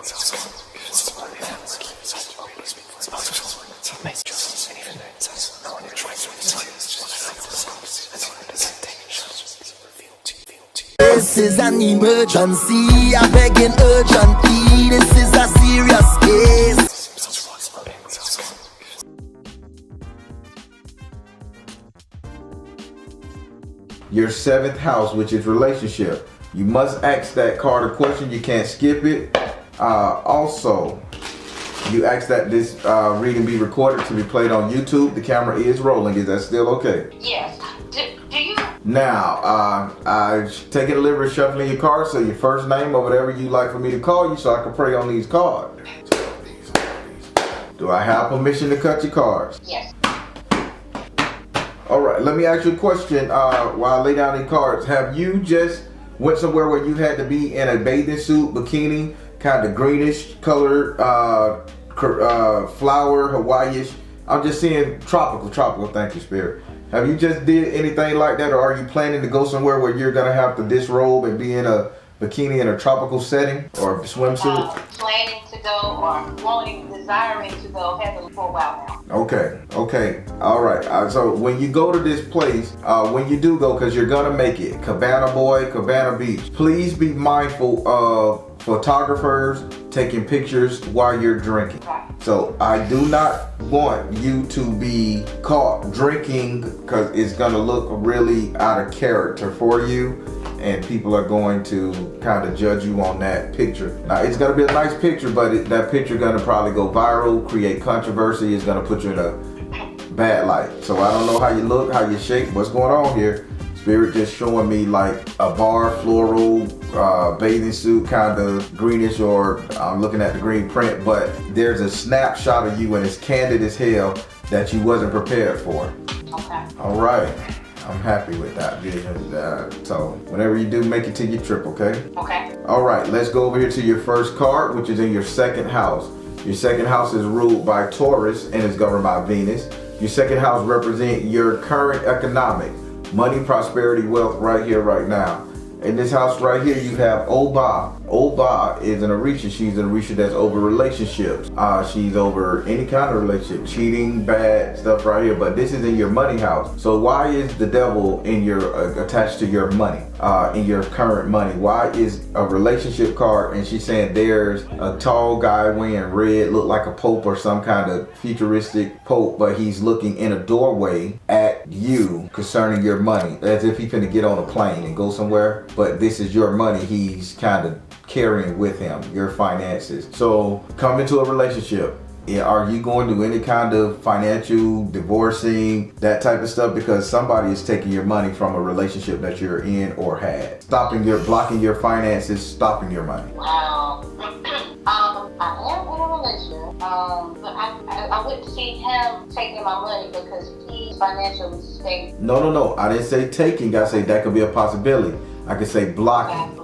This is an emergency, I begging urgently. This is a serious case. Your seventh house, which is relationship. You must ask that card a question. You can't skip it. Also, you ask that this reading be recorded to be played on YouTube. The camera is rolling. Is that still okay? Yes. Do you? Now, I take it delivery shuffling your cards. So your first name or whatever you like for me to call you, so I can pray on these cards. Do I have permission to cut your cards? Yes. All right, let me ask you a question while I lay down these cards. Have you just went somewhere where you had to be in a bathing suit, bikini, kind of greenish colored, flower, Hawaiian? I'm just seeing tropical, thank you, Spirit. Have you just did anything like that, or are you planning to go somewhere where you're gonna have to disrobe and be in a bikini in a tropical setting or a swimsuit? Planning to go or desiring to go heavily for a while now. Okay, all right. So when you go to this place, when you do go, because you're gonna make it, Cabana Boy, Cabana Beach, please be mindful of photographers taking pictures while you're drinking. Right. So I do not want you to be caught drinking, because it's gonna look really out of character for you, and people are going to kind of judge you on that picture. Now it's gonna be a nice picture, but that picture gonna probably go viral, create controversy. It's gonna put you in a bad light. So I don't know how you look, how you shape, what's going on here. Spirit just showing me like a bar floral bathing suit, kind of greenish, or I'm looking at the green print, but there's a snapshot of you and it's candid as hell that you wasn't prepared for. Okay. All right. I'm happy with that vision. So whenever you do, make it to your trip, okay? Okay. All right, let's go over here to your first card, which is in your second house. Your second house is ruled by Taurus and is governed by Venus. Your second house represents your current economic, money, prosperity, wealth right here, right now. In this house right here, you have Oba. Oba is an Orisha. She's an Orisha that's over relationships. She's over any kind of relationship, cheating, bad stuff right here. But this is in your money house. So why is the devil in your attached to your money, in your current money? Why is a relationship card? And she's saying there's a tall guy wearing red, look like a pope or some kind of futuristic pope, but he's looking in a doorway at you concerning your money, as if he's finna get on a plane and go somewhere. But this is your money he's kind of carrying with him, your finances. So come into a relationship. Are you going to any kind of financial divorcing, that type of stuff? Because somebody is taking your money from a relationship that you're in or had. Blocking your finances, stopping your money. Wow. I am in a relationship, but I wouldn't see him taking my money because he's financially stable. No. I didn't say taking. I say that could be a possibility. I could say blocking.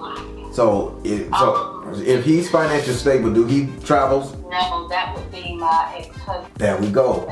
So if he's financially stable, do he travels? No, that would be my ex-husband. There we go.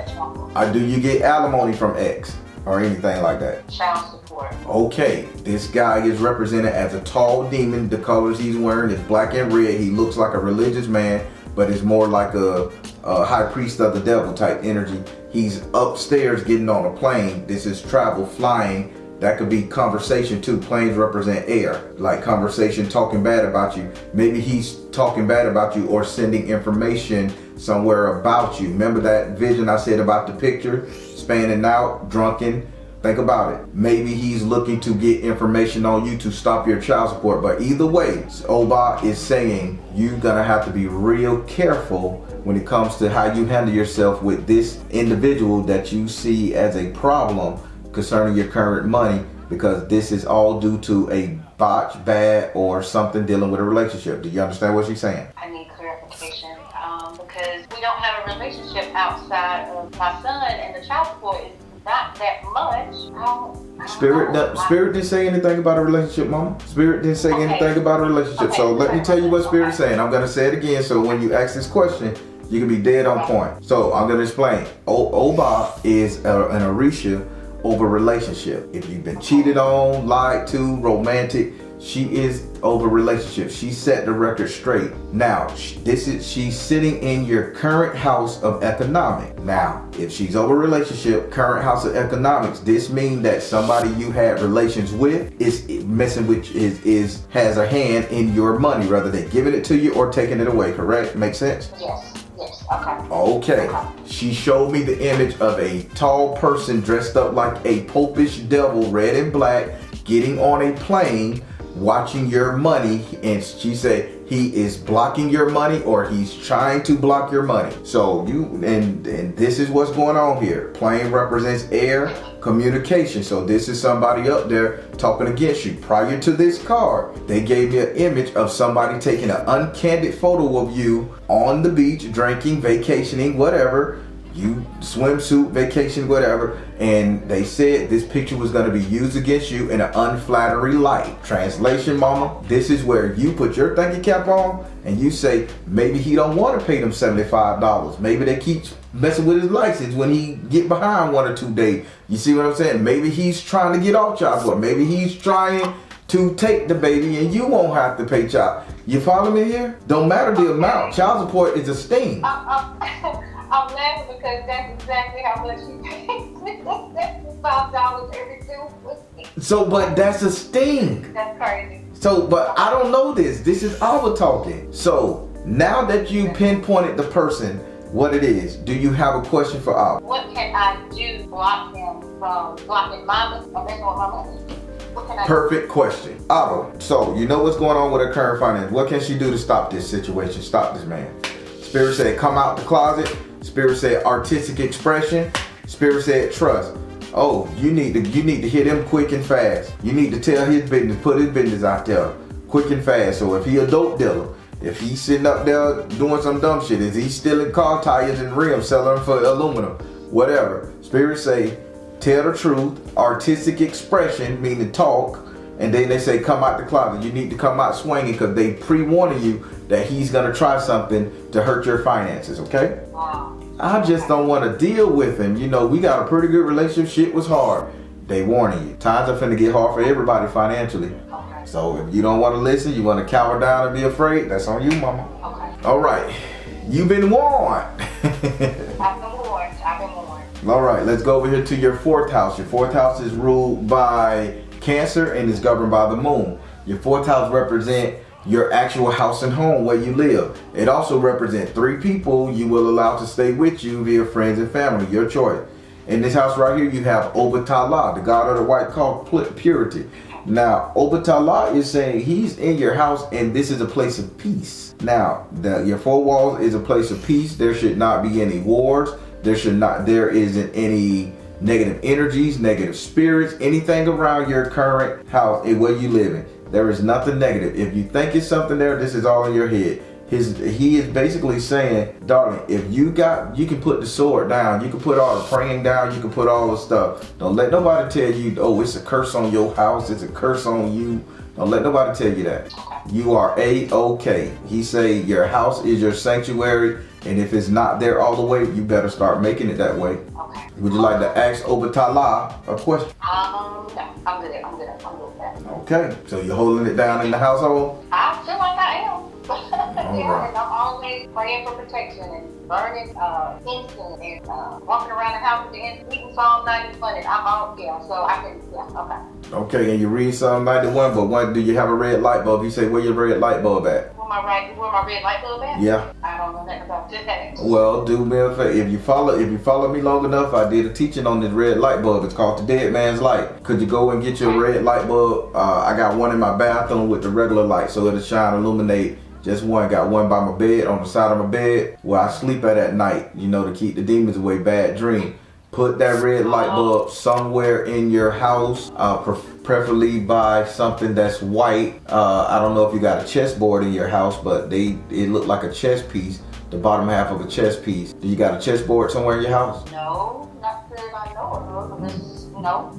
Do you get alimony from ex or anything like that? Child support. Okay, this guy is represented as a tall demon. The colors he's wearing is black and red. He looks like a religious man, but it's more like a high priest of the devil type energy. He's upstairs getting on a plane. This is travel, flying. That could be conversation too. Planes represent air, like conversation, talking bad about you. Maybe he's talking bad about you or sending information somewhere about you. Remember that vision I said about the picture, spanning out, drunken? Think about it. Maybe he's looking to get information on you to stop your child support. But either way, Oba is saying you're gonna have to be real careful when it comes to how you handle yourself with this individual that you see as a problem concerning your current money, because this is all due to a botch, bad, or something dealing with a relationship. Do you understand what she's saying? I need clarification because we don't have a relationship outside of my son, and the child support is not that much. Spirit didn't say anything about a relationship, Mama. Spirit didn't say anything about a relationship. Okay. So let me tell you what Spirit's saying. I'm gonna say it again, so when you ask this question, you can be dead on point. So I'm gonna explain. Oba is an Orisha over relationship. If you've been cheated on, lied to, romantic, She is over relationships. She set the record straight. Now, she's sitting in your current house of economic. Now, if she's over relationship, current house of economics, this means that somebody you had relations with is messing with, has a hand in your money, rather than giving it to you or taking it away, correct? Make sense? Yes. Okay. Okay. She showed me the image of a tall person dressed up like a popish devil, red and black, getting on a plane, watching your money, and she said he is blocking your money, or he's trying to block your money. So and this is what's going on here. Plane represents air, communication. So this is somebody up there talking against you. Prior to this card, they gave me an image of somebody taking an uncandid photo of you on the beach, drinking, vacationing, whatever. You swimsuit, vacation, whatever, and they said this picture was going to be used against you in an unflattering light. Translation, mama, this is where you put your thinking cap on and you say, maybe he don't want to pay them $75. Maybe they keep messing with his license when he get behind 1 or 2 days. You see what I'm saying? Maybe he's trying to get off child support. Maybe he's trying to take the baby and you won't have to pay child. You follow me here? Don't matter the amount. Child support is a sting. I'm laughing because that's exactly how much you pay. $5 every 2 weeks. So, but that's a sting. That's crazy. So, but I don't know this. This is our talking. So, now that you pinpointed the person, what it is, do you have a question for Abba? What can I do to block him from blocking my money or messing with my money? What can I Perfect question. Abba, so you know what's going on with her current finance. What can she do to stop this situation, stop this man? Spirit said, come out the closet. Spirit said artistic expression. Spirit said trust. Oh, you need to hit him quick and fast. You need to tell his business, put his business out there quick and fast. So if he a dope dealer, if he's sitting up there doing some dumb shit, is he stealing car tires and rims, selling them for aluminum, whatever. Spirit say tell the truth. Artistic expression, meaning talk. And then they say come out the closet. You need to come out swinging because they pre-warning you that he's going to try something to hurt your finances, okay? Wow. I just don't want to deal with him. You know, we got a pretty good relationship. Shit was hard. They warning you. Times are finna get hard for everybody financially. Okay. So if you don't want to listen, you want to cower down and be afraid, that's on you, mama. Okay. All right. You've been warned. I've been warned. All right, let's go over here to your 4th house. Your 4th house is ruled by Cancer and is governed by the moon. Your 4th house represents your actual house and home where you live. It also represents 3 people you will allow to stay with you via friends and family, your choice. In this house right here, you have Obatala, the god of the white called purity. Now, Obatala is saying he's in your house and this is a place of peace. Now, your 4 walls is a place of peace. There should not be any wars. There isn't any negative energies, negative spirits, anything around your current house and where you live in. There is nothing negative. If you think it's something there, this is all in your head. He is basically saying, darling, if you can put the sword down, you can put all the praying down, you can put all the stuff. Don't let nobody tell you, oh, it's a curse on your house, it's a curse on you. Don't let nobody tell you that. You are A-OK. He say your house is your sanctuary, and if it's not there all the way, you better start making it that way. Okay. Would you like to ask Obatala a question? No, I'm good with that. Okay, so you're holding it down in the household? I feel like I am. Yeah, right. and I'm always praying for protection and burning incense and walking around the house with the incense, eating Psalm 91, and I'm all, so I can, okay. Okay, and you read Psalm 91, but do you have a red light bulb? You say, where your red light bulb at? Where my red light bulb at? Yeah. I don't know nothing about that. Well, do me a favor. If you follow me long enough, I did a teaching on this red light bulb. It's called the dead man's light. Could you go and get your red light bulb? I got one in my bathroom with the regular light, so it'll shine, illuminate. Just one. Got one by my bed, on the side of my bed, where I sleep at night, to keep the demons away, bad dream. Put that red light bulb somewhere in your house, preferably by something that's white. I don't know if you got a chessboard in your house, but it looked like a chess piece, the bottom half of a chess piece. Do you got a chessboard somewhere in your house? No, not that I know of. No.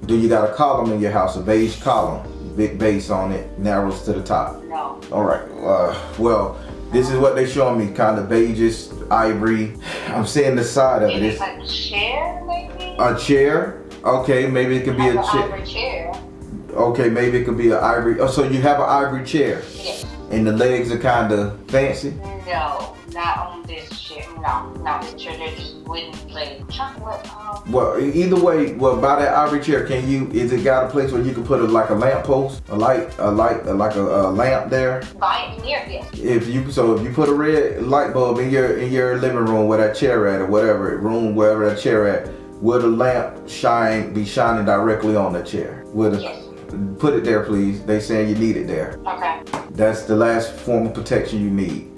Do you got a column in your house, a beige column? Big base on it, narrows to the top. No. All right. Well, this is what they showing me, kind of beigeish, ivory. I'm seeing the side of it. It's like a chair, maybe? A chair? Okay, maybe it could be a chair. Ivory chair. Okay, maybe it could be an ivory. Oh, so you have an ivory chair? Yes. And the legs are kind of fancy? No, not on this chair. No, not this chair. They're just wooden legs. Well, either way, by that ivory chair, is it got a place where you can put like a lamp post, a lamp there? By near, yes. If you put a red light bulb in your living room where that chair at, or whatever room, wherever that chair at, will the lamp be shining directly on the chair? Yes. Put it there, please. They saying you need it there. Okay. That's the last form of protection you need.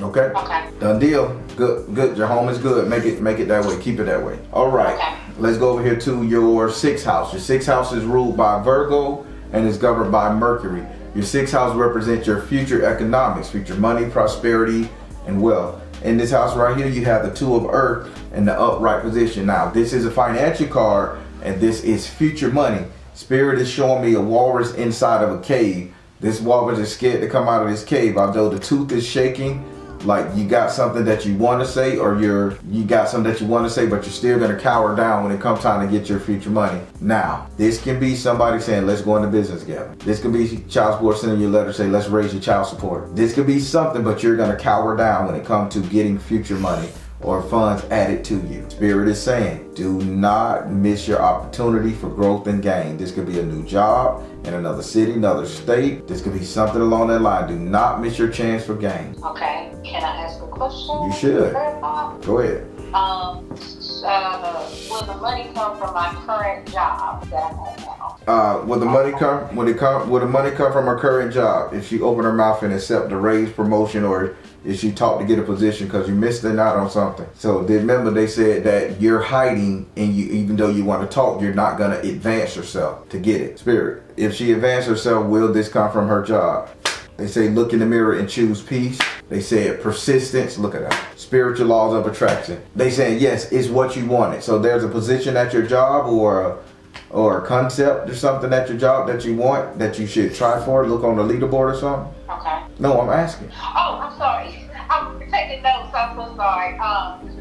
Okay? Okay. Done deal. Good. Your home is good. Make it that way. Keep it that way. All right. Okay. Let's go over here to your 6th house. Your 6th house is ruled by Virgo and is governed by Mercury. Your 6th house represents your future economics, future money, prosperity, and wealth. In this house right here, you have the 2 of Earth in the upright position. Now, this is a financial card, and this is future money. Spirit is showing me a walrus inside of a cave. This walrus is scared to come out of this cave, although the tooth is shaking. Like you got something that you want to say, or you got something that you want to say, but you're still going to cower down when it comes time to get your future money. Now, this can be somebody saying, let's go into business together. This could be child support sending you a letter say, let's raise your child support. This could be something, but you're going to cower down when it comes to getting future money or funds added to you. Spirit is saying, do not miss your opportunity for growth and gain. This could be a new job in another city, another state. This could be something along that line. Do not miss your chance for gain. Okay. Can I ask a question? You should. Go ahead. Will the money come from my current job that I'm at now? Will the money come from her current job? If she open her mouth and accept a raise, promotion, or if she talked to get a position because you missed it out on something. So remember, they said that you're hiding, and even though you want to talk, you're not going to advance yourself to get it. Spirit, if she advanced herself, will this come from her job? They say look in the mirror and choose peace. They said persistence. Look at that. Spiritual laws of attraction. They saying yes, it's what you wanted. So there's a position at your job or a concept or something at your job that you want that you should try for. Look on the leaderboard or something. Okay. No, I'm asking. Oh, I'm sorry. I'm taking notes. I'm so sorry.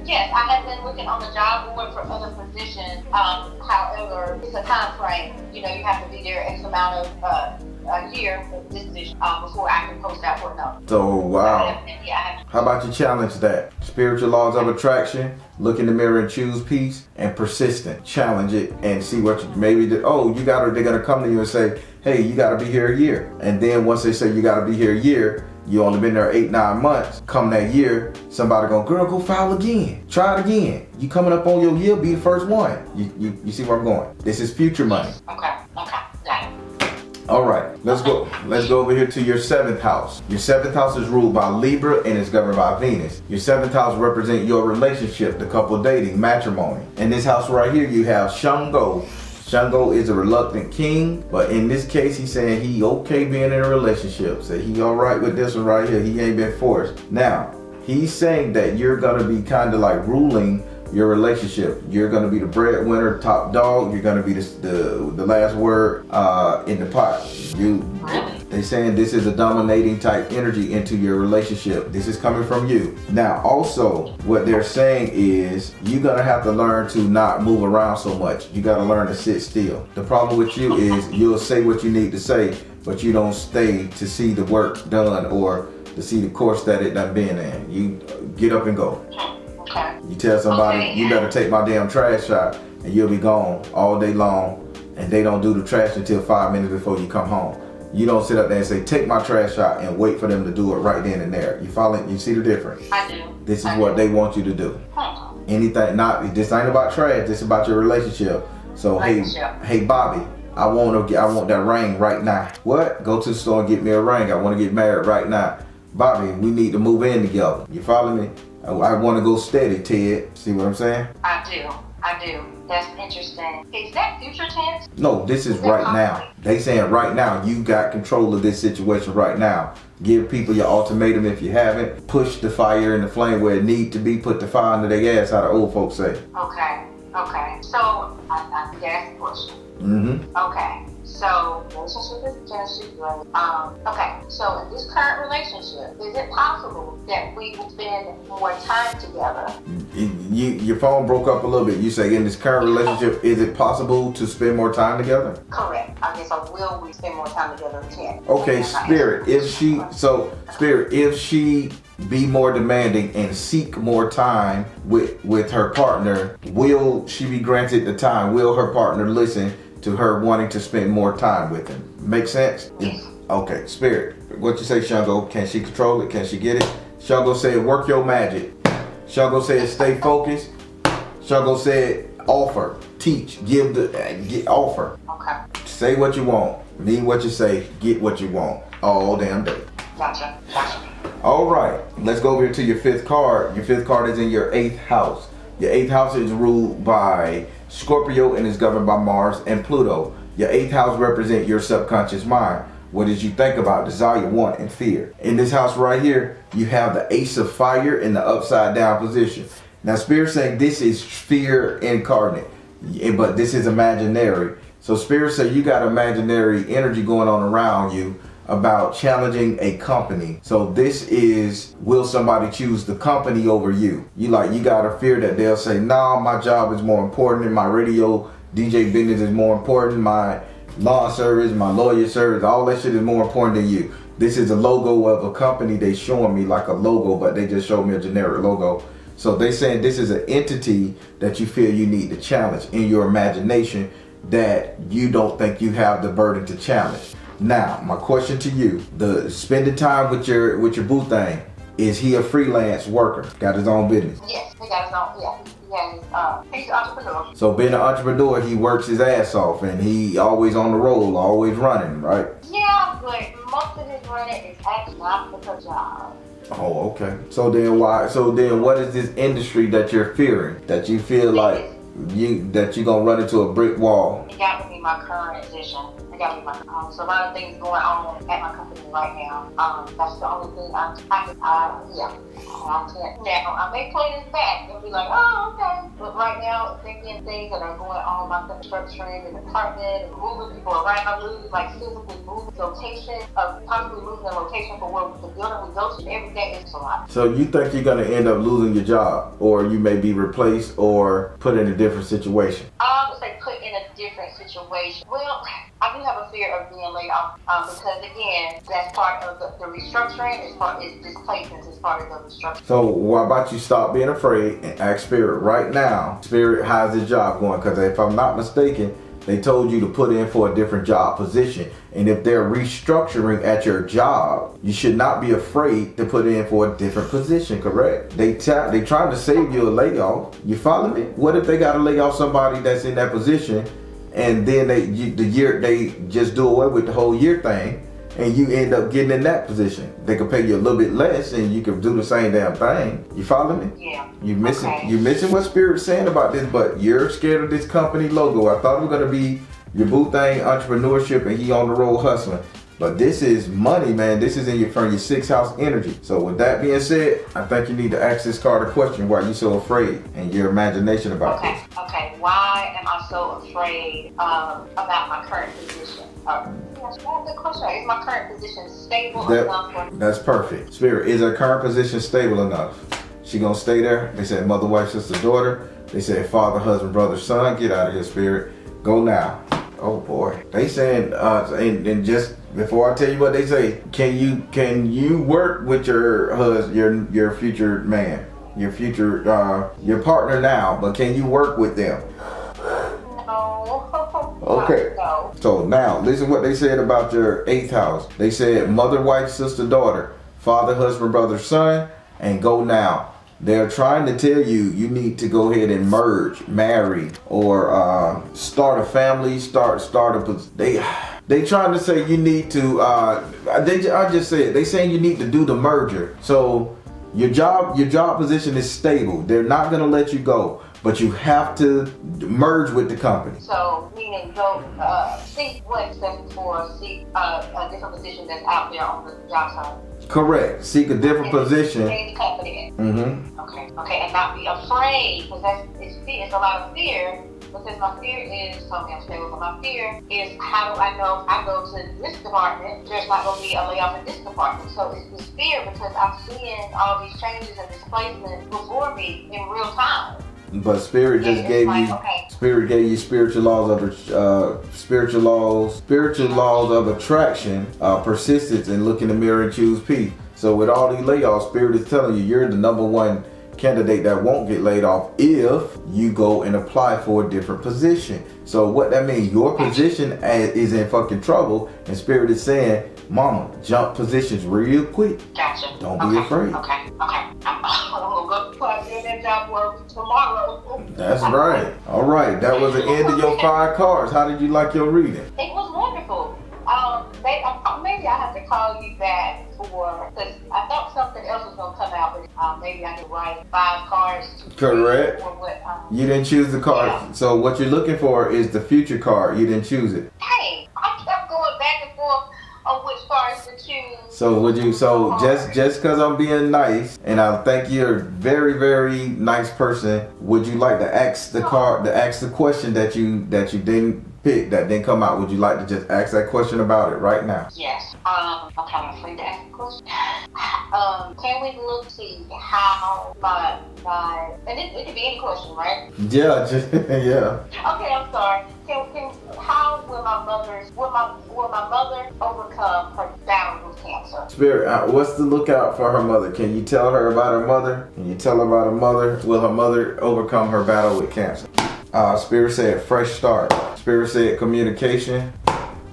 Yes, I have been looking on the job board for other positions. However, it's a time frame. You have to be there X amount of a year for this position before I can post out for another. So, wow. How about you challenge that? Spiritual laws of attraction, look in the mirror and choose peace, and persistent. Challenge it and see what they're gonna come to you and say, hey, you gotta be here a year. And then once they say you gotta be here a year, you only been there 8-9 months. Come that year, somebody going, girl, go file again. Try it again. You coming up on your year, be the first one. You see where I'm going? This is future money. Okay. Got it. All right, let's go over here to your 7th house. Your 7th house is ruled by Libra and is governed by Venus. Your 7th house represents your relationship, the couple dating, matrimony. In this house right here, you have Shango. Shango is a reluctant king, but in this case, he's saying he okay being in a relationship. So he all right with this one right here. He ain't been forced. Now, he's saying that you're going to be kind of like ruling your relationship. You're going to be the breadwinner, top dog. You're going to be the last word in the pot. They saying this is a dominating type energy into your relationship. This is coming from you. Now, also, what they're saying is you're going to have to learn to not move around so much. You got to learn to sit still. The problem with you is you'll say what you need to say, but you don't stay to see the work done or to see the course that it done been in. You get up and go. Okay. You tell somebody, you better take my damn trash out, and you'll be gone all day long, and they don't do the trash until 5 minutes before you come home. You don't sit up there and say, take my trash out, and wait for them to do it right then and there. You follow? You see the difference? I do. This is what they want you to do. Anything, this ain't about trash, this is about your relationship. So hey Bobby, I want that ring right now. What? Go to the store and get me a ring. I want to get married right now. Bobby, we need to move in together. You follow me? I want to go steady, Ted. See what I'm saying? I do. That's interesting. Is that future tense? No, this is right now. They saying right now, you got control of this situation right now. Give people your ultimatum if you haven't. Push the fire in the flame where it need to be. Put the fire under their ass, how the old folks say. Okay. So, I asked the question. Mm-hmm. Okay. So, relationship is Genesis, right? Okay. So, in this current relationship, is it possible that we will spend more time together? your phone broke up a little bit. You say in this current relationship, is it possible to spend more time together? Correct. I guess will we spend more time together? Yeah. Okay, Spirit, if she be more demanding and seek more time with her partner, will she be granted the time? Will her partner listen to her wanting to spend more time with him? Make sense? Yes. Okay, Spirit, what you say, Shango? Can she control it? Can she get it? Shango said, work your magic. Shango said, stay focused. Shango said, offer, teach, get offer. Okay. Say what you want, mean what you say, get what you want all damn day. Gotcha. All right, let's go over here to your fifth card. Your fifth card is in your 8th house. Your 8th house is ruled by Scorpio and is governed by Mars and Pluto. Your 8th house represents your subconscious mind. What did you think about, desire, want, and fear? In this house right here, you have the Ace of Fire in the upside down position. Now, Spirit saying this is fear incarnate, but this is imaginary. So Spirit say you got imaginary energy going on around you about challenging a company. So this is, will somebody choose the company over you? You got a fear that they'll say, nah, my job is more important, my radio DJ business is more important, my law service, my lawyer service, all that shit is more important than you. This is a logo of a company they showing me like a logo, but they just showed me a generic logo. So they saying this is an entity that you feel you need to challenge in your imagination that you don't think you have the burden to challenge. Now, my question to you, the spending time with your boo thing, is he a freelance worker? Got his own business? Yes, he got his own, yeah. He's an entrepreneur. So being an entrepreneur, he works his ass off and he always on the roll, always running, right? Yeah, but most of his running is actually not for the job. Oh, okay. So then what is this industry that you're fearing? That you feel like you're gonna run into a brick wall? It got to be my current position. So a lot of things going on at my company right now. That's the only thing I can't. Now I may play this back and be like, oh, okay. But right now, thinking things that are going on, my structuring the department, and moving people around, like physically moving location, possibly moving the location for where the building we go to. Everything is a lot. So you think you're gonna end up losing your job, or you may be replaced, or put in a different situation? I would say put in a different situation. Well, I do have a fear of being laid off because again, that's part of the restructuring. Is displacement is part of the restructuring. So why about you stop being afraid and ask Spirit right now? Spirit, how's the job going? Because if I'm not mistaken, they told you to put in for a different job position. And if they're restructuring at your job, you should not be afraid to put in for a different position, correct? They trying to save you a layoff. You follow me? What if they got to lay off somebody that's in that position and then they just do away with the whole year thing and you end up getting in that position? They could pay you a little bit less and you could do the same damn thing. You follow me? Yeah. You missing what Spirit's saying about this, but you're scared of this company logo. I thought it was gonna be your boo thing, entrepreneurship, and he on the road hustling. But this is money, man. This is in your 6th house energy. So with that being said, I think you need to ask this card a question. Why are you so afraid and your imagination about this? Okay. Why am I so afraid about my current position? That's a good question. Is my current position stable enough? That's perfect. Spirit, is her current position stable enough? She gonna stay there? They said mother, wife, sister, daughter. They said father, husband, brother, son. Get out of here, Spirit. Go now. Oh boy. They saying and just before I tell you what they say, can you work with your husband, your future man, your future your partner now, but can you work with them? No. Okay. No. So now listen what they said about your 8th house. They said mother, wife, sister, daughter, father, husband, brother, son, and go now. They're trying to tell you need to go ahead and merge, marry, or start a family, start a. They trying to say you need to. I just said they saying you need to do the merger. So your job position is stable. They're not gonna let you go, but you have to merge with the company. So meaning go seek a different position that's out there on the job site. Correct. Seek a different position. Stay in the company. Mm-hmm. Okay, and not be afraid, because it's a lot of fear because my fear is, tell me I'm stable, but my fear is how do I know if I go to this department, there's not going to be a layoff in this department. So it's this fear because I'm seeing all these changes and displacements before me in real time. But Spirit just gave you, Spirit gave you spiritual laws of attraction, persistence, and look in the mirror and choose peace. So with all these layoffs, Spirit is telling you you're the number one candidate that won't get laid off if you go and apply for a different position. So what that means, your position is in fucking trouble, and Spirit is saying, mama, jump positions real quick. Gotcha. Don't be afraid. Okay. I'm gonna go apply for that job work tomorrow. That's right. All right. That was the end of your 5 cards. How did you like your reading? It was wonderful. Maybe I have to call you back because I thought something else was gonna come out, but maybe I can write 5 cards. Correct. Or what, you didn't choose the card. Yeah. So what you're looking for is the future card. You didn't choose it. Dang, I kept going back and forth on which cards to choose. So would you? So just because I'm being nice, and I think you're a very, very nice person, would you like to ask the card, to ask the question that you didn't pick, that didn't come out? Would you like to just ask that question about it right now? Yes. I'm kind of afraid to ask the question. Can we look see how my and it could be any question, right? Yeah. Yeah. Okay, I'm sorry. How will my mother overcome her battle with cancer? Spirit, what's the lookout for her mother? Can you tell her about her mother? Can you tell her about her mother? Will her mother overcome her battle with cancer? Spirit said fresh start. Spirit said communication.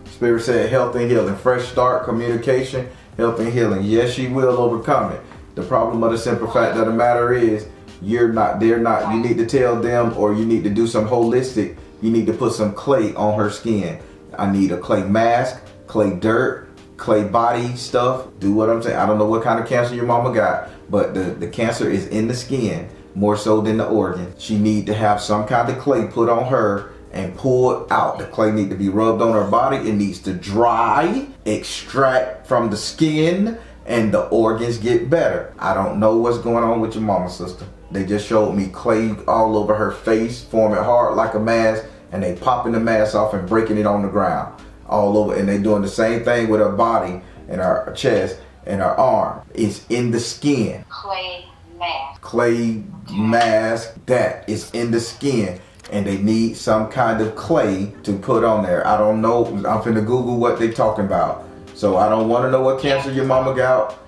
Spirit said health and healing. Fresh start, communication, health and healing. Yes, she will overcome it. The problem of the simple fact of the matter is they're not. You need to tell them, or you need to do some holistic. You need to put some clay on her skin. I need a clay mask, clay dirt, clay body stuff. Do what I'm saying. I don't know what kind of cancer your mama got, but the cancer is in the skin more so than the organ. She need to have some kind of clay put on her and pulled out. The clay need to be rubbed on her body. It needs to dry, extract from the skin, and the organs get better. I don't know what's going on with your mama, sister. They just showed me clay all over her face, forming hard like a mask, and they popping the mask off and breaking it on the ground all over. And they doing the same thing with her body and her chest and her arm. It's in the skin. Clay mask. Clay mask, that is in the skin. And they need some kind of clay to put on there. I don't know. I'm finna Google what they talking about. So I don't want to know what cancer your mama got.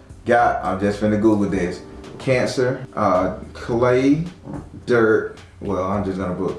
I'm just finna Google this. Cancer, clay, dirt. Well, I'm just gonna put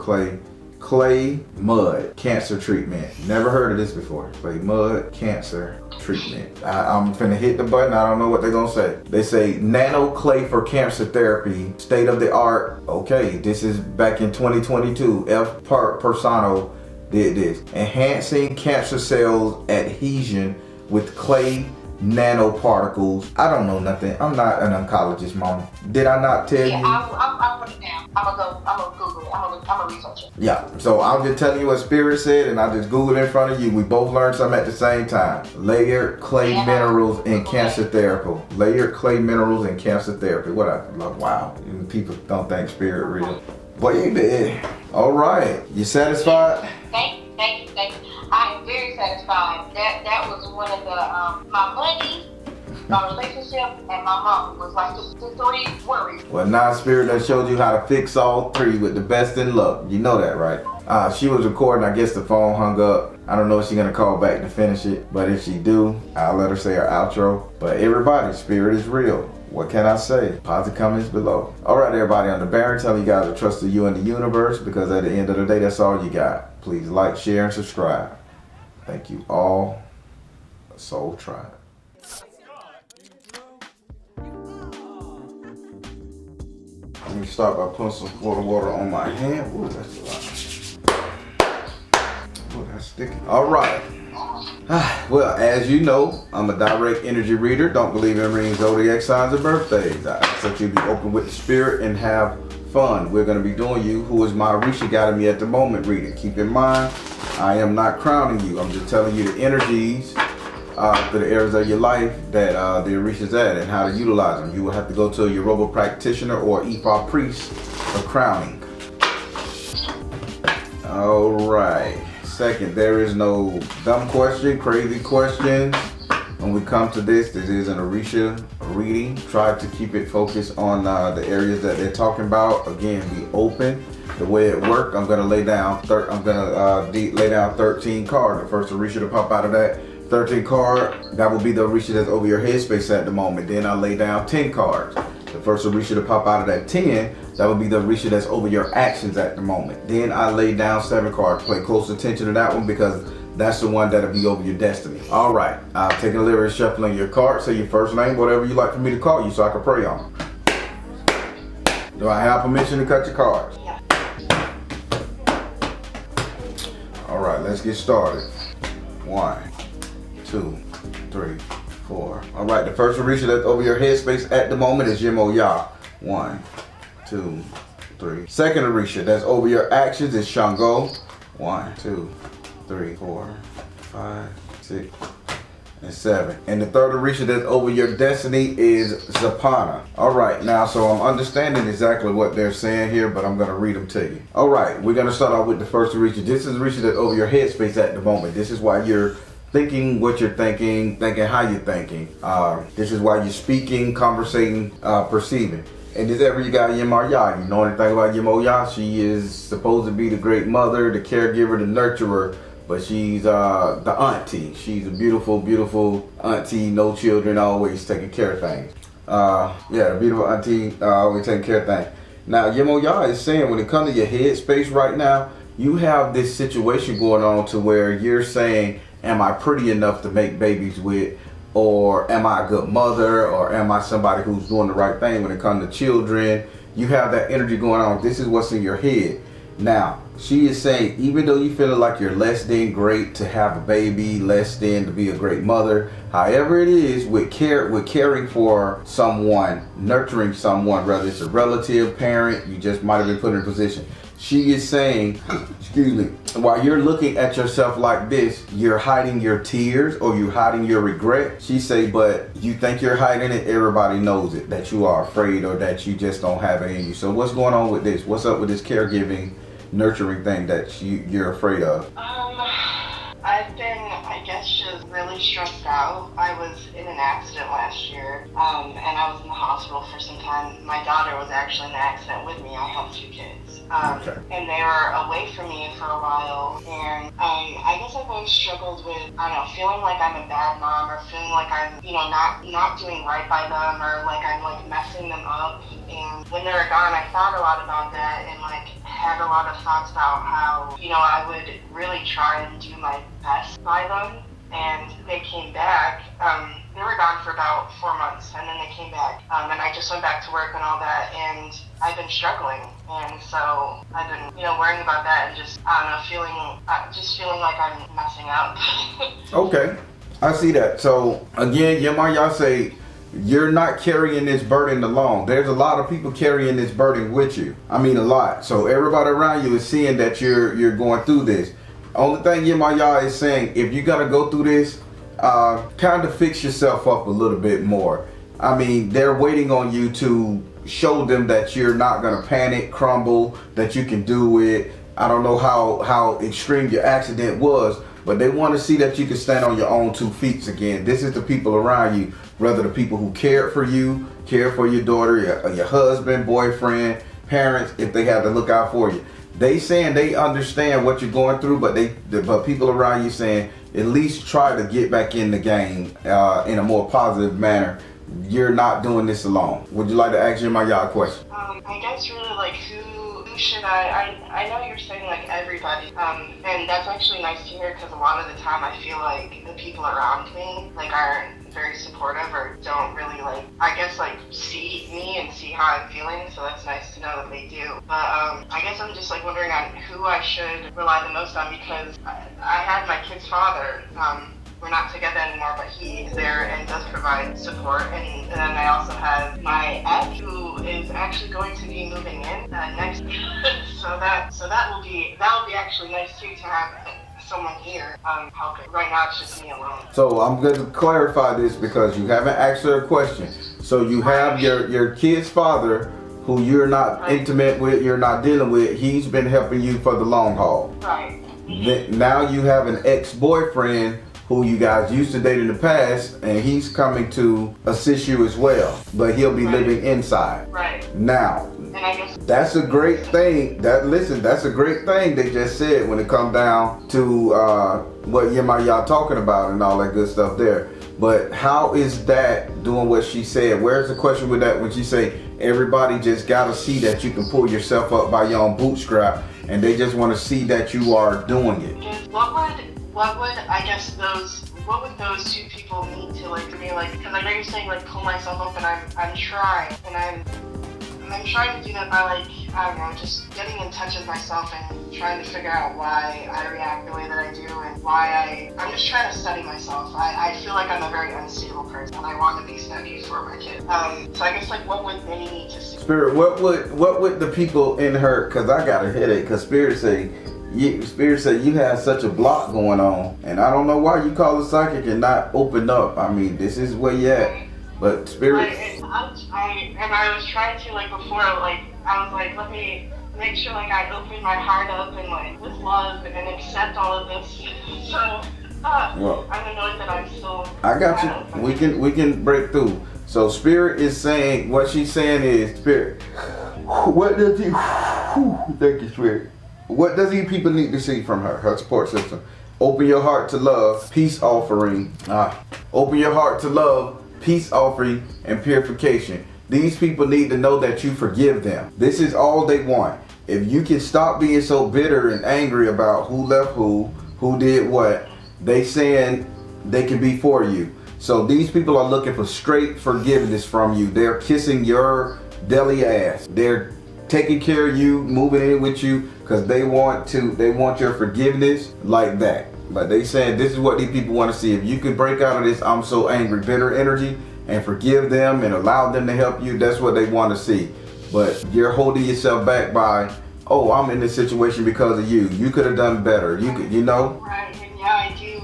clay, mud, cancer treatment. Never heard of this before. Clay, mud, cancer treatment. I'm finna hit the button. I don't know what they're gonna say. They say nano clay for cancer therapy, state of the art. Okay, this is back in 2022. F. Persano did this. Enhancing cancer cells adhesion with clay nanoparticles. I don't know nothing. I'm not an oncologist, mama. Did I not tell you? I'm putting it down. I'm gonna Google it. I'm gonna research it. Yeah. So I'm just telling you what Spirit said, and I just Googled in front of you. We both learned something at the same time. Layered clay minerals in cancer therapy. Layered clay minerals in cancer therapy. Wow. People don't think Spirit real. But you did. All right. You satisfied? Thank you. I am very satisfied. That was one of the my money, my relationship, and my mom was like the 3 worries. Well, now Spirit that showed you how to fix all 3 with the best in luck. You know that, right? She was recording. I guess the phone hung up. I don't know if she's gonna call back to finish it, but if she do, I'll let her say her outro. But everybody, Spirit is real. What can I say? Positive comments below. All right, everybody, I'm the Baron telling you guys to trust in you and the universe, because at the end of the day, that's all you got. Please like, share, and subscribe. Thank you all. Soul Tribe. Let me start by putting some water on my hand. Ooh, that's a lot. Ooh, that's sticky. All right. Well, as you know, I'm a direct energy reader. Don't believe in reading zodiac signs and birthdays. I ask that you be open with the spirit and have fun. We're going to be doing you, who is my Orisha guide me at the moment, reading. Keep in mind, I am not crowning you. I'm just telling you the energies through the areas of your life that the Orisha's at and how to utilize them. You will have to go to a Yoruba practitioner or Ifa priest for crowning. All right. Second, there is no dumb question, crazy questions. When we come to this is an Orisha reading. Try to keep it focused on the areas that they're talking about. Again, be open. The way it worked, I'm gonna lay down. Lay down 13 cards. The first Orisha to pop out of that 13 card, that will be the Orisha that's over your headspace at the moment. Then I lay down 10 cards. The first Orisha to pop out of that 10, that would be the Orisha that's over your actions at the moment. Then I lay down 7 cards. Pay close attention to that one because that's the one that'll be over your destiny. All right, I'm taking a little bit of shuffling your cards. Say your first name, whatever you like for me to call you so I can pray on them. Do I have permission to cut your cards? Yeah. All right, let's get started. 1, 2, 3, 4. All right, the first Orisha that's over your headspace at the moment is Yemoya. 1, 2, 3. Second Orisha that's over your actions is Shango. 1, 2, 3, 4, 5, 6, and 7. And the third Orisha that's over your destiny is Zapana. All right, now, so I'm understanding exactly what they're saying here, but I'm going to read them to you. All right, we're going to start off with the first Orisha. This is Orisha that's over your headspace at the moment. This is why you're thinking what you're thinking how you're thinking. This is why you're speaking, conversating, perceiving. And this ever you got Yemoya. You know anything about Yemoya? She is supposed to be the great mother, the caregiver, the nurturer, but she's the auntie. She's a beautiful, beautiful auntie, no children, always taking care of things. Yeah, the beautiful auntie, always taking care of things. Now, Yemoya is saying when it comes to your headspace right now, you have this situation going on to where you're saying, am I pretty enough to make babies with? Or am I a good mother? Or am I somebody who's doing the right thing when it comes to children? You have that energy going on. This is what's in your head. Now, she is saying, even though you feel like you're less than great to have a baby, less than to be a great mother, however it is with caring for someone, nurturing someone, whether it's a relative, parent, you just might have been put in a position. She is saying, excuse me, while you're looking at yourself like this, you're hiding your tears or you're hiding your regret. She say, but you think you're hiding it, everybody knows it, that you are afraid or that you just don't have it in you. So what's going on with this? What's up with this caregiving, nurturing thing that you're afraid of? I've been, I guess, just really stressed out. I was in an accident last year, and I was in the hospital for some time. My daughter was actually in the accident with me. I have 2 kids. And they were away from me for a while, and I guess I've always struggled with, I don't know, feeling like I'm a bad mom, or feeling like I'm, not doing right by them, or like I'm like messing them up. And when they were gone, I thought a lot about that, and like had a lot of thoughts about how, I would really try and do my best by them. And they came back. They were gone for about 4 months, and then they came back. And I just went back to work and all that, and I've been struggling. And so I've been, worrying about that, and just, feeling like I'm messing up. Okay, I see that. So again, Yemoya say, you're not carrying this burden alone. There's a lot of people carrying this burden with you. I mean, a lot. So everybody around you is seeing that you're going through this. Only thing Yemoya is saying, if you gotta go through this, kind of fix yourself up a little bit more. I mean, they're waiting on you to show them that you're not gonna panic, crumble, that you can do it. I don't know how extreme your accident was, but they want to see that you can stand on your own 2 feet again. This is the people around you, whether the people who cared for you, care for your daughter, your husband, boyfriend, parents, if they have to look out for you. They saying they understand what you're going through, but people around you saying, at least try to get back in the game in a more positive manner. You're not doing this alone. Would you like to ask Yemoya a question? I guess really like who should I know you're saying like everybody, and that's actually nice to hear, because a lot of the time I feel like the people around me like aren't very supportive, or don't really see me and see how I'm feeling, so that's nice to know that they do. But I guess I'm just wondering on who I should rely the most on, because I had my kid's father. We're not together anymore, but he's there and does provide support. And then I also have my ex, who is actually going to be moving in next year. so that will be actually nice too, to have someone here helping. Right now it's just me alone. So I'm going to clarify this because you haven't asked her a question. So you have your kid's father who you're not intimate with, you're not dealing with, he's been helping you for the long haul. Right. Now you have an ex-boyfriend who you guys used to date in the past, and he's coming to assist you as well, but he'll be living inside. Right. Now, and I guess that's a great thing. That's a great thing they just said when it comes down to what y'all talking about and all that good stuff there. But how is that doing what she said? Where's the question with that when she say everybody just gotta see that you can pull yourself up by your own bootstrap, and they just want to see that you are doing it? What would those two people need to like for me, like, because I know you're saying like pull myself up, and I'm trying, and I'm trying to do that by like, I don't know, just getting in touch with myself and trying to figure out why I react the way that I do, and why I'm just trying to study myself. I feel like I'm a very unstable person, and I want to be steady for my kids. So I guess like what would they need to see? Spirit, what would the people in her, because I got a headache, because Spirit say you have such a block going on, and I don't know why you call it psychic and not open up. I mean, this is where you at. But Spirit, I was trying to, like, before, like, I was like, let me make sure like I open my heart up and like with love and accept all of this. So well, I'm annoyed that I'm still. I got you. We can break through. So Spirit is saying, what she's saying is, Spirit, what does he? Thank you, Spirit. What does these people need to see from her support system? Open your heart to love, peace offering. Open your heart to love, peace offering, and purification. These people need to know that you forgive them. This is all they want. If you can stop being so bitter and angry about who left who did what, they saying they can be for you. So these people are looking for straight forgiveness from you. They're kissing your deli ass. They're taking care of you, moving in with you, because they want your forgiveness like that. But they saying this is what these people want to see. If you can break out of this I'm so angry, bitter energy and forgive them and allow them to help you, that's what they want to see. But you're holding yourself back by, oh, I'm in this situation because of you. You could have done better. You could, you know? Right, and yeah, I do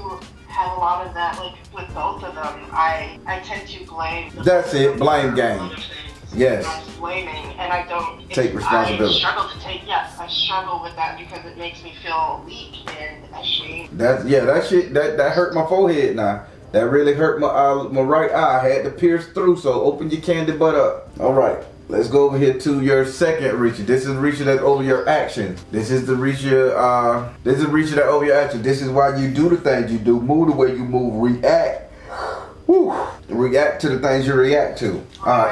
have a lot of that, like with both of them. I tend to blame. That's it, blame game. Yes. I'm blaming, and I don't take responsibility. I struggle with that because it makes me feel weak and ashamed. That shit that hurt my forehead now. That really hurt my right eye. I had to pierce through, so open your candy butt up. All right, let's go over here to your second reacher. This is reacher that's over your actions. This is the reacher, that over your actions. This is why you do the things you do, move the way you move, react. Woo. React to the things you react to.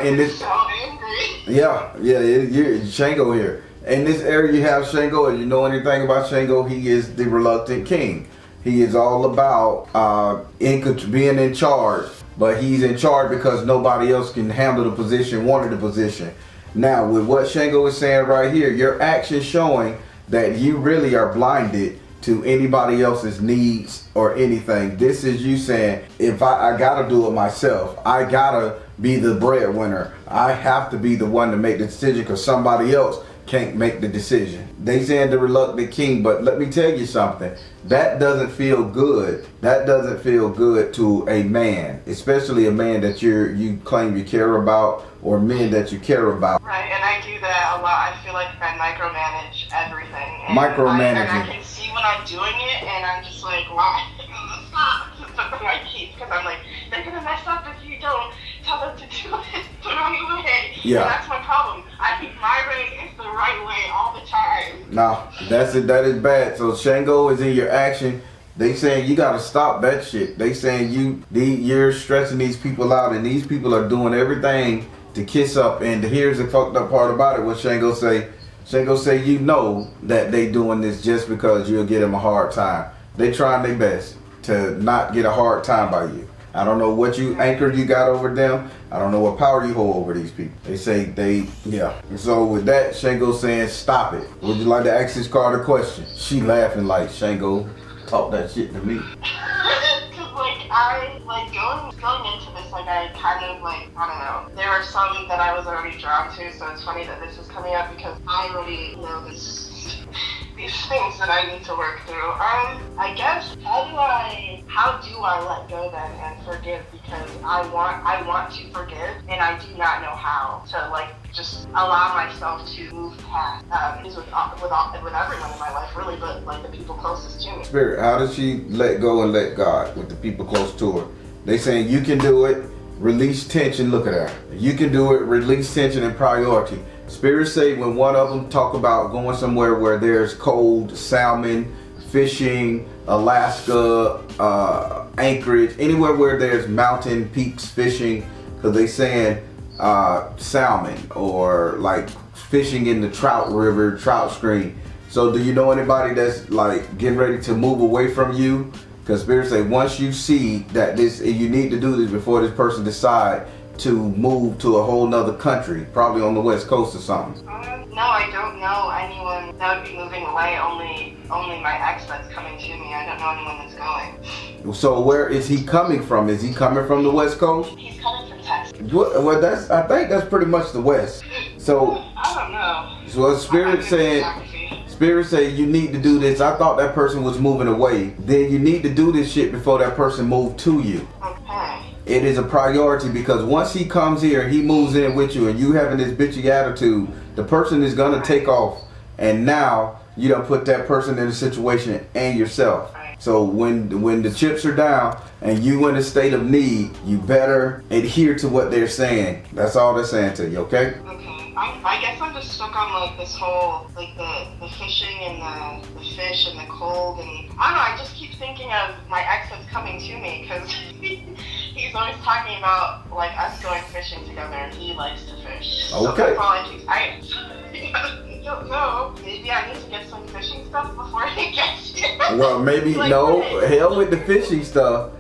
In this, so angry. You're Shango here. In this area you have Shango. If you know anything about Shango, he is the reluctant king. He is all about being in charge, but he's in charge because nobody else can handle the position, wanted the position. Now, with what Shango is saying right here, your actions showing that you really are blinded to anybody else's needs or anything. This is you saying, if I gotta do it myself, I gotta be the breadwinner. I have to be the one to make the decision because somebody else can't make the decision. They saying the reluctant king, but let me tell you something. That doesn't feel good. That doesn't feel good to a man, especially a man that you claim you care about, or men that you care about. Right, and I do that a lot. I feel like I micromanage everything. And Micromanaging. I can see when I'm doing it, and I'm just like, why? Stop. Because I'm like, they're gonna mess up if you don't tell them to do it the right way. Yeah. And that's my problem. I think my way is the right way all the time. No, that's it. That is bad. So Shango is in your action. They saying you gotta stop that shit. They saying you're stressing these people out, and these people are doing everything to kiss up. And here's the fucked up part about it. What Shango say? Shango say you know that they doing this just because you'll get them a hard time. They trying their best to not get a hard time by you. I don't know what you anchored you got over them. I don't know what power you hold over these people. They say And so with that, Shango saying stop it. Would you like to ask this card a question? She laughing like, Shango, talk that shit to me. Going into this, I kind of I don't know. There are some that I was already drawn to, so it's funny that this is coming up because I already know these things that I need to work through. I guess how do I let go then and forgive? Because I want to forgive and I do not know how. So just allow myself to move past. With everyone in my life, really, but like the people closest to me. Spirit, how does she let go and let God with the people close to her? They saying you can do it, release tension. Look at her. You can do it, release tension and priority. Spirit say when one of them talk about going somewhere where there's cold salmon, fishing, Alaska, Anchorage, anywhere where there's mountain peaks fishing, because they saying salmon or like fishing in the trout river, trout stream. So do you know anybody that's like getting ready to move away from you? Because Spirit say once you see that you need to do this before this person decide to move to a whole nother country, probably on the West Coast or something. No, I don't know anyone that would be moving away. Only my ex that's coming to me. I don't know anyone that's going. So where is he coming from? Is he coming from the West Coast? He's coming from Texas. Well, I think that's pretty much the West. So I don't know. So Spirit say you need to do this. I thought that person was moving away. Then you need to do this shit before that person moved to you. Okay. It is a priority because once he comes here, he moves in with you and you having this bitchy attitude, the person is gonna take off, and now you done put that person in a situation and yourself. So when the chips are down and you in a state of need, you better adhere to what they're saying. That's all they're saying to you, okay? Okay. I guess I'm just stuck on like this whole like the fishing and the fish and the cold, and I don't know, I just keep thinking of my ex that's coming to me because he's always talking about like us going fishing together and he likes to fish. So Okay. that's all I keep I don't know. Maybe I need to get some fishing stuff before he gets here. Well, maybe Like, no. what? Hell with the fishing stuff.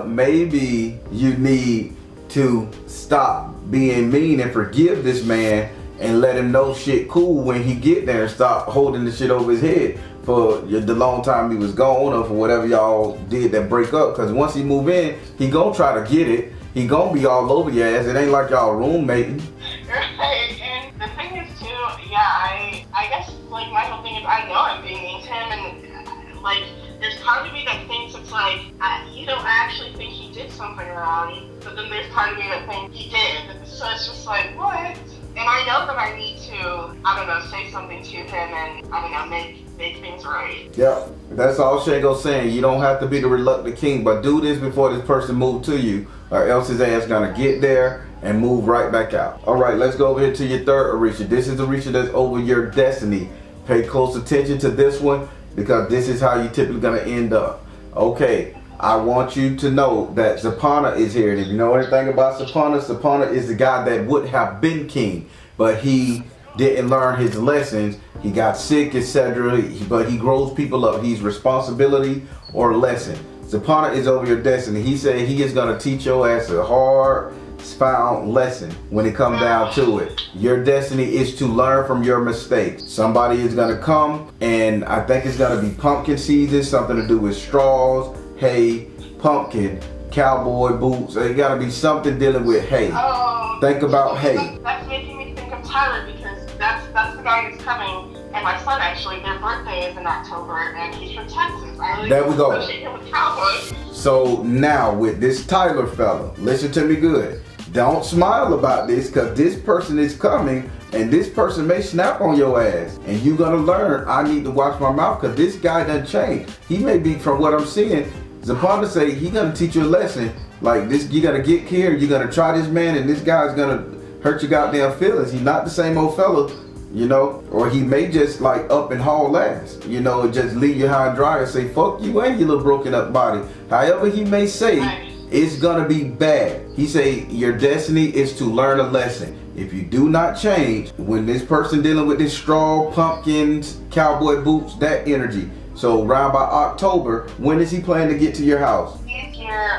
Maybe you need to stop being mean and forgive this man and let him know shit cool when he get there and stop holding the shit over his head for the long time he was gone or for whatever y'all did that break up. Because once he move in, he gonna try to get it. He gonna be all over your ass. It ain't like y'all roommating. Right, and the thing is too, yeah, I guess like my whole thing is I know I'm being mean to him, and like there's part of me that thinks it's like I actually think he did something wrong, but then there's part of me that thinks he did. So it's just like what? And I know that I need to, I don't know, say something to him and I don't know, make things right. Yeah, that's all Shago's saying. You don't have to be the reluctant king, but do this before this person move to you, or else his ass gonna get there and move right back out. All right, let's go over here to your third Orisha. This is the Orisha that's over your destiny. Pay close attention to this one because this is how you typically gonna end up. Okay, I want you to know that Zapana is here. And if you know anything about Zapana is the guy that would have been king, but he didn't learn his lessons. He got sick, etc. But he grows people up. He's responsibility or lesson. Zapana is over your destiny. He said he is going to teach your ass a hard found lesson when it comes down to it. Your destiny is to learn from your mistakes. Somebody is going to come, and I think it's going to be pumpkin season, something to do with straws, hay, pumpkin, cowboy boots. It got to be something dealing with hay. Oh, Think about hay. That's making me think of Tyler because that's the guy who's coming. And my son actually, their birthday is in October, and he's from Texas. I really There we go. associate him with cowboys. So now with this Tyler fella, listen to me good. Don't smile about this because this person is coming and this person may snap on your ass. And you're going to learn, I need to watch my mouth because this guy done changed. He may be, from what I'm seeing, Zapata say he going to teach you a lesson. Like this, you got to get here, you're going to try this man and this guy's going to hurt your goddamn feelings. He's not the same old fella, you know, or he may just like up and haul ass, you know, and just leave you high and dry and say, fuck you and your little broken up body. However he may say, it's gonna be bad. He say your destiny is to learn a lesson. If you do not change, when this person dealing with this straw, pumpkins, cowboy boots, that energy. So around by October, when is he planning to get to your house? He's here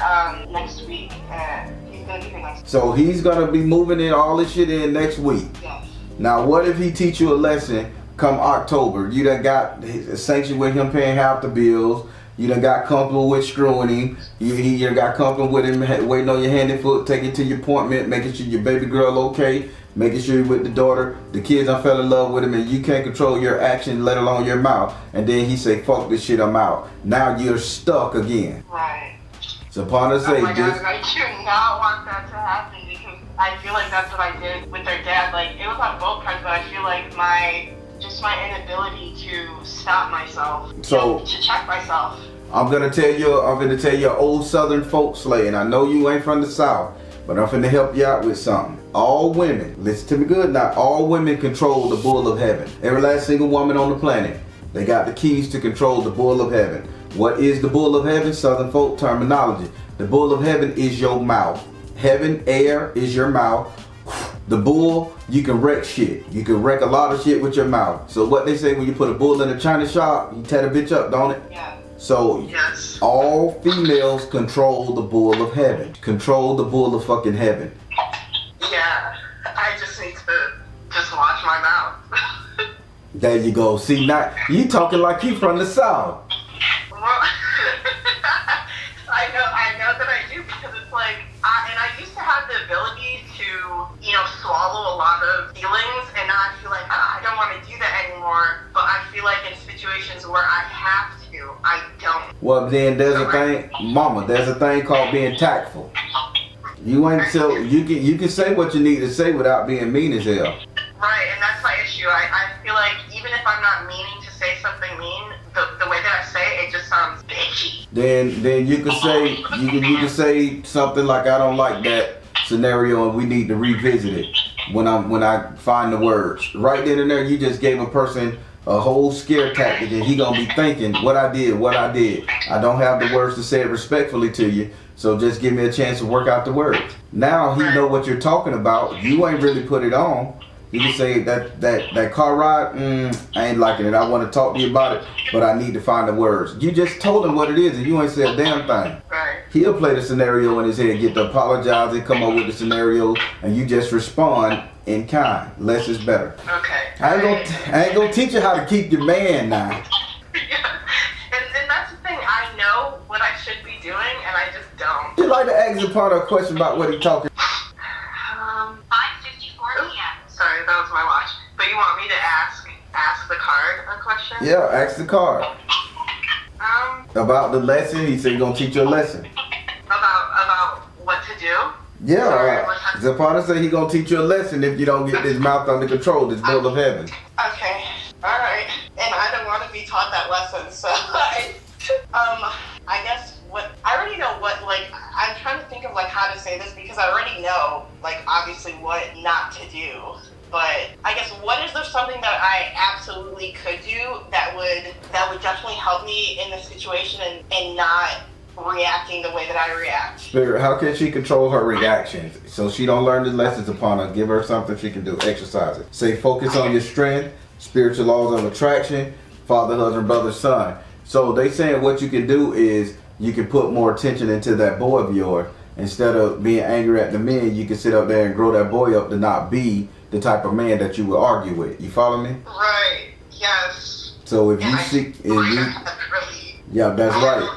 next week. He's gonna be here next week. So he's gonna be moving in all this shit in next week. Yes. Now what if he teach you a lesson come October? You done got a sanction with him paying half the bills. You done got comfortable with screwing him. You done got comfortable with him waiting on your hand and foot, taking to your appointment, making sure your baby girl okay, making sure you're with the daughter. The kids done fell in love with him and you can't control your action, let alone your mouth. And then he say, fuck this shit, I'm out. Now you're stuck again. Right. So Zapana say oh my this. God, I do not want that to happen because I feel like that's what I did with their dad. Like, it was on both parts, but I feel like my inability to stop myself, So to check myself. I'm gonna tell you old Southern folk slay, and I know you ain't from the South, but I'm finna help you out with something. All women, listen to me good now, all women control the bull of heaven. Every last single woman on the planet, they got the keys to control the bull of heaven. What is the bull of heaven? Southern folk terminology. The bull of heaven is your mouth. Heaven, air is your mouth. The bull, you can wreck shit. You can wreck a lot of shit with your mouth. So what they say when you put a bull in a china shop, you tear the bitch up, don't it? Yeah. So Yes. all females control the bull of heaven. Control the bull of fucking heaven. Yeah. I just need to just watch my mouth. There you go. See, now you talking like you from the South. Well, I know that I do, because it's like, I used to have the ability to, swallow a lot of feelings and not feel like, I don't want to do that anymore. But I feel like in situations where I have to, I don't. Well, then there's a thing, mama, there's a thing called being tactful. You ain't so, you can say what you need to say without being mean as hell. Right, and that's my issue. I feel like even if I'm not meaning to say something mean, the way that I say it just sounds bitchy. Then you can say you can say something like, I don't like that scenario and we need to revisit it when I find the words. Right then and there, you just gave a person a whole scare tactic, and he gonna be thinking, what I did. I don't have the words to say it respectfully to you, so just give me a chance to work out the words. Now he know what you're talking about. You ain't really put it on. You can say that car ride, I ain't liking it. I want to talk to you about it, but I need to find the words. You just told him what it is, and you ain't said a damn thing. Right. He'll play the scenario in his head, get to apologize, and come up with the scenario, and you just respond in kind. Less is better. Okay. I ain't gonna teach you how to keep your man now. Yeah. And that's the thing. I know what I should be doing, and I just don't. You like to ask the partner a question about what he talking. 5:54 p.m. Sorry, that was my watch. But you want me to ask the card a question? Yeah, ask the card. About the lesson. He said he's gonna teach you a lesson. About what to do? Yeah, the partner said he's gonna teach you a lesson if you don't get this mouth under control, this bull of heaven. Okay. Alright. And I don't want to be taught that lesson, so I guess I already know I'm trying to think of how to say this, because I already know obviously what not to do. But I guess is there something that I absolutely could do that would definitely help me in this situation and not reacting the way that I react? Spirit, how can she control her reactions so she don't learn the lessons upon her? Give her something she can do. Exercise it. Say focus on your strength, spiritual laws of attraction, father, husband, brother, son. So they saying what you can do is you can put more attention into that boy of yours. Instead of being angry at the men, you can sit up there and grow that boy up to not be the type of man that you would argue with. You follow me? Right. Yes. So if you yeah, that's right.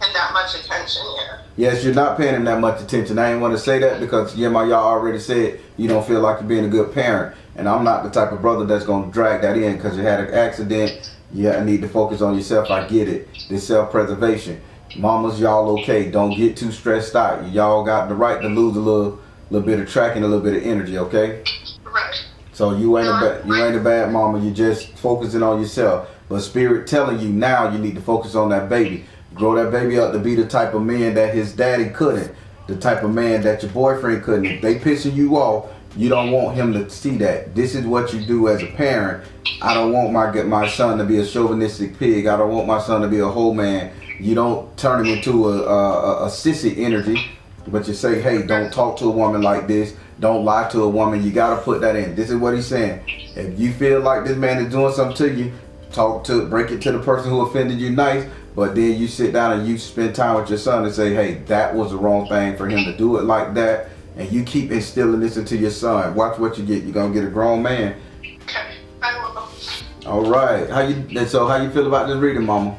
And that much attention, yeah. Yes, you're not paying him that much attention. I ain't want to say that because y'all already said you don't feel like you're being a good parent, and I'm not the type of brother that's gonna drag that in because you had an accident. Yeah, I need to focus on yourself. I get it. This self-preservation. Mamas, y'all okay? Don't get too stressed out. Y'all got the right to lose a little bit of track and a little bit of energy, okay? Right. So you ain't a bad mama. You just focusing on yourself. But spirit telling you now you need to focus on that baby. Grow that baby up to be the type of man that his daddy couldn't. The type of man that your boyfriend couldn't. If they pissing you off, you don't want him to see that. This is what you do as a parent. I don't want my son to be a chauvinistic pig. I don't want my son to be a whole man. You don't turn him into a sissy energy, but you say, hey, don't talk to a woman like this. Don't lie to a woman. You got to put that in. This is what he's saying. If you feel like this man is doing something to you, break it to the person who offended you nice, but then you sit down and you spend time with your son and say, hey, that was the wrong thing for him to do it like that. And you keep instilling this into your son. Watch what you get. You're going to get a grown man. Okay, I will. All right. How you feel about this reading, mama?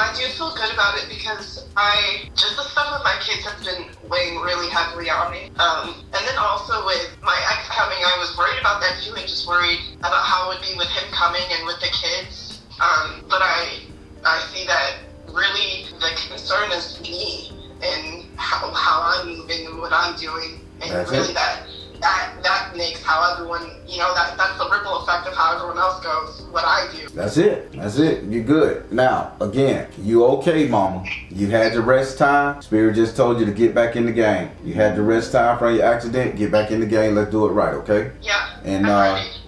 I do feel good about it because just the stuff with my kids has been weighing really heavily on me. And then also with my ex coming, I was worried about that too, and just worried about how it would be with him coming and with the kids. But I see that really the concern is me and how I'm moving and what I'm doing. And That's really it. that makes how everyone, that's the ripple effect of how everyone else goes, what I do. That's it. That's it. You're good. Now, again, you okay, mama. You had your rest time. Spirit just told you to get back in the game. You had your rest time from your accident. Get back in the game. Let's do it right, okay? Yeah.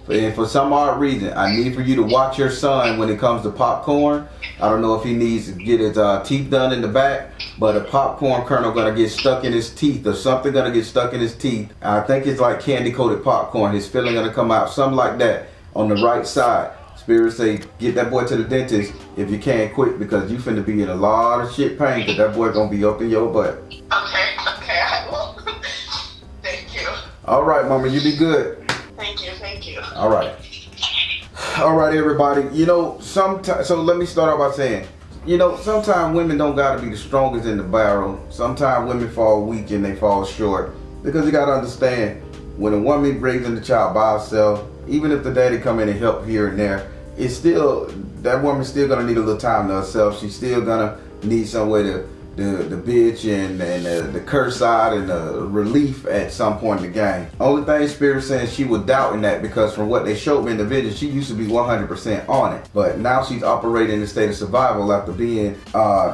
And for some odd reason, I need for you to watch your son when it comes to popcorn. I don't know if he needs to get his teeth done in the back, but a popcorn kernel gonna get stuck in his teeth, or something gonna get stuck in his teeth. I think it's like candy coated popcorn. His filling gonna come out, something like that, on the right side. Spirit say, get that boy to the dentist if you can quick, because you finna be in a lot of shit pain, because that boy gonna be up in your butt. Okay, I will. Thank you. All right, mama, you be good. Thank you. All right, everybody. Sometimes, so let me start off by saying, sometimes women don't gotta be the strongest in the barrel. Sometimes women fall weak and they fall short, because you gotta understand, when a woman brings in the child by herself, even if the daddy come in and help here and there, it's still, that woman's still gonna need a little time to herself. She's still gonna need some way to the bitch and the curse out and the relief at some point in the game. Only thing Spirit saying, she was doubting that, because from what they showed me in the video, she used to be 100% on it, but now she's operating in a state of survival after being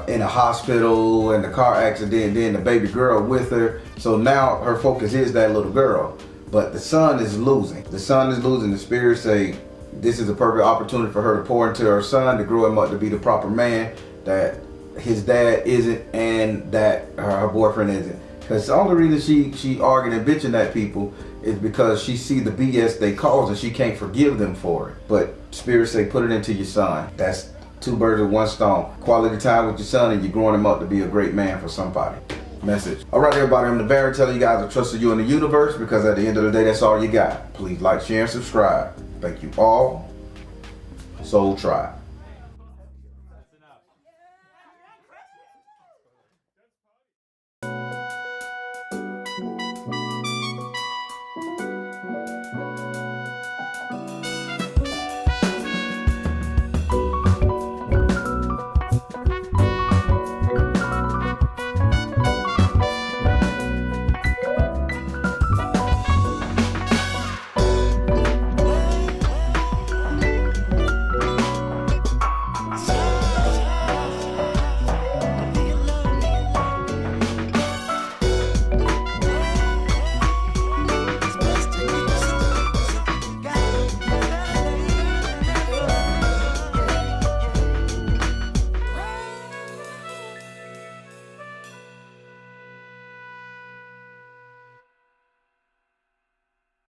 in a hospital and the car accident, then the baby girl with her. So now her focus is that little girl, but the son is losing. The Spirit say this is a perfect opportunity for her to pour into her son, to grow him up to be the proper man that his dad isn't, and that her boyfriend isn't. Because the only reason she arguing and bitching at people is because she see the BS they cause and she can't forgive them for it. But Spirit say, put it into your son. That's two birds with one stone. Quality time with your son, and you're growing him up to be a great man for somebody. Message. All right, everybody, I'm the Baron telling you guys I trusted you in the universe, because at the end of the day, that's all you got. Please like, share, and subscribe. Thank you all. Soul Tribe.